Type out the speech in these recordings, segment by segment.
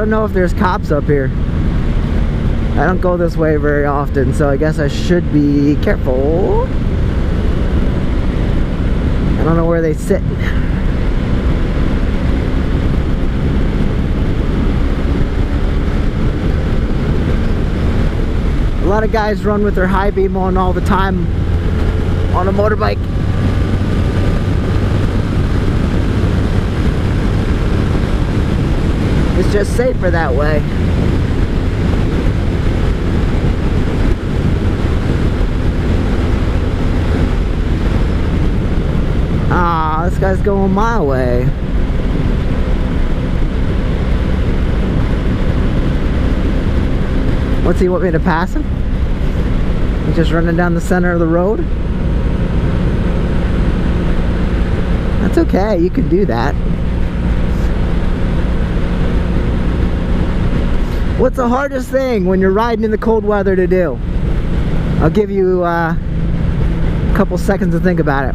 don't know if there's cops up here. I don't go this way very often, so I guess I should be careful. I don't know where they sit. A lot of guys run with their high beam on all the time on a motorbike. It's just safer that way. Ah, this guy's going my way. What's he want me to pass him? He's just running down the center of the road? That's okay, you can do that. What's the hardest thing when you're riding in the cold weather to do? I'll give you a couple seconds to think about it.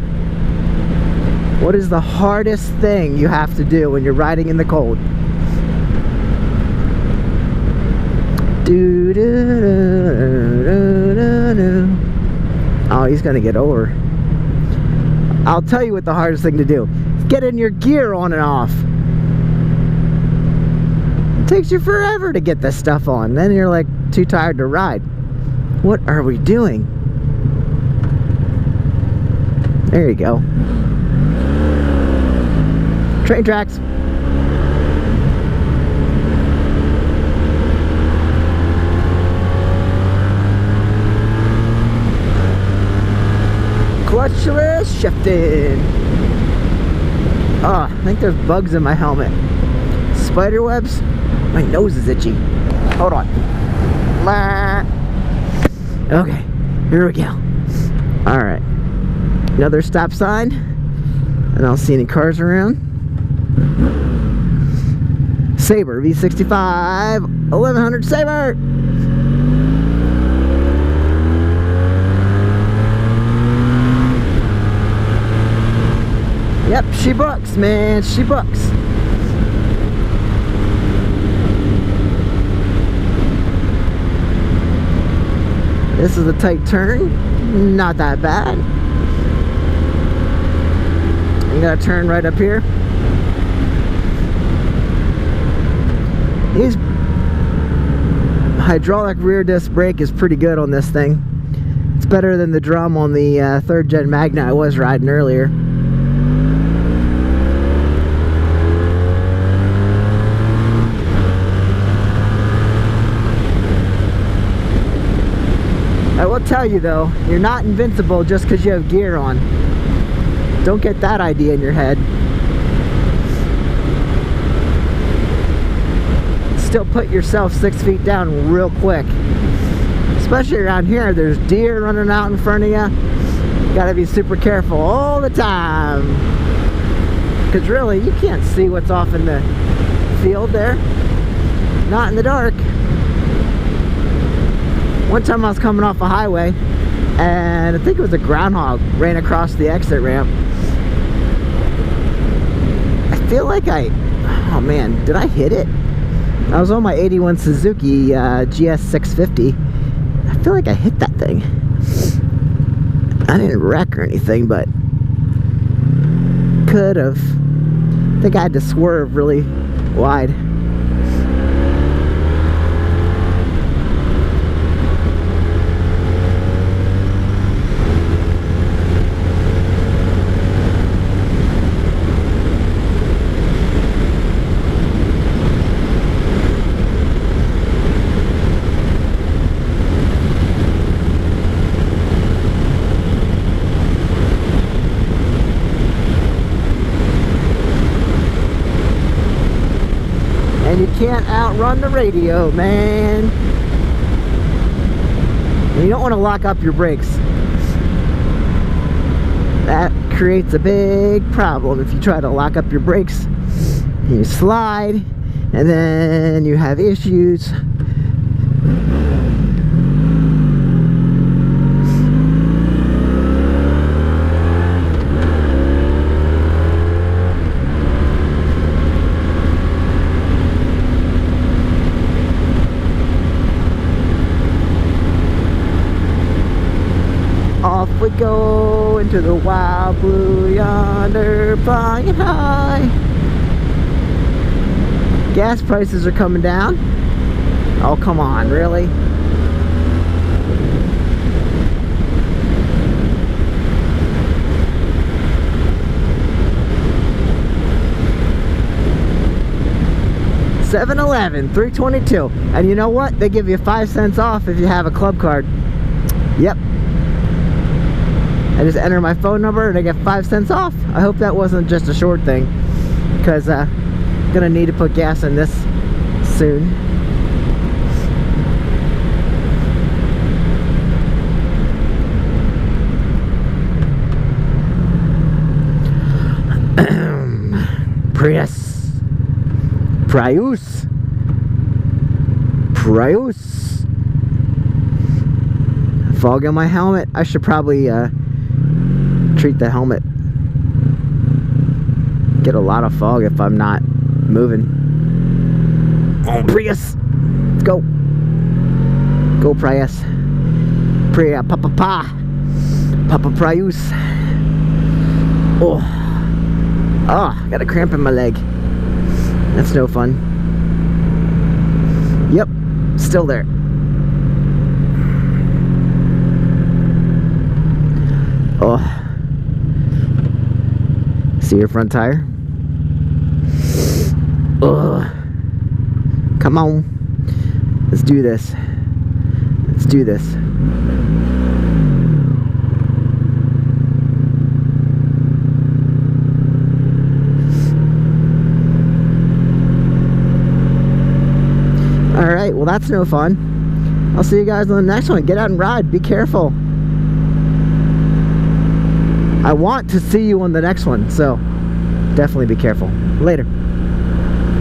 What is the hardest thing you have to do when you're riding in the cold? Oh, he's gonna get over. I'll tell you what the hardest thing to do. Getting your gear on and off. It takes you forever to get this stuff on. Then you're like too tired to ride. What are we doing? There you go. Train tracks. Clutchless shifting. Oh, I think there's bugs in my helmet. Spider webs. My nose is itchy. Hold on. Okay, here we go. Alright. Another stop sign. I don't see any cars around. Sabre, V65 1100 Sabre. Yep, she bucks, man, she bucks. This is a tight turn, not that bad. You gotta turn right up here. These hydraulic rear disc brake is pretty good on this thing. It's better than the drum on the 3rd gen Magna I was riding earlier. I will tell you though, you're not invincible just because you have gear on. Don't get that idea in your head. Still put yourself 6 feet down real quick. Especially around here, there's deer running out in front of you. You gotta be super careful all the time. Because really, you can't see what's off in the field there. Not in the dark. One time I was coming off a highway, and I think it was a groundhog ran across the exit ramp. I feel like oh man, did I hit it? I was on my 81 Suzuki GS 650. I feel like I hit that thing. I didn't wreck or anything, but could have. I think I had to swerve really wide. And you can't outrun the radio, man. And you don't want to lock up your brakes. That creates a big problem if you try to lock up your brakes. You slide, and then you have issues. go into the wild blue yonder, flying high. Gas prices are coming down. Oh, come on, really? $7-Eleven, $3.22, and you know what? They give you 5 cents off if you have a club card. Yep. I just enter my phone number and I get 5 cents off. I hope that wasn't just a short thing, because gonna need to put gas in this soon. Prius. Fog on my helmet. I should probably treat the helmet. Get a lot of fog if I'm not moving. Oh, Prius! Let's go. Go, Prius. Papa Prius. Oh. Oh, got a cramp in my leg. That's no fun. Yep, still there. Oh. See your front tire? Oh. Come on. Let's do this. Let's do this. Alright, well that's no fun. I'll see you guys on the next one. Get out and ride. Be careful. I want to see you on the next one, so definitely be careful. Later.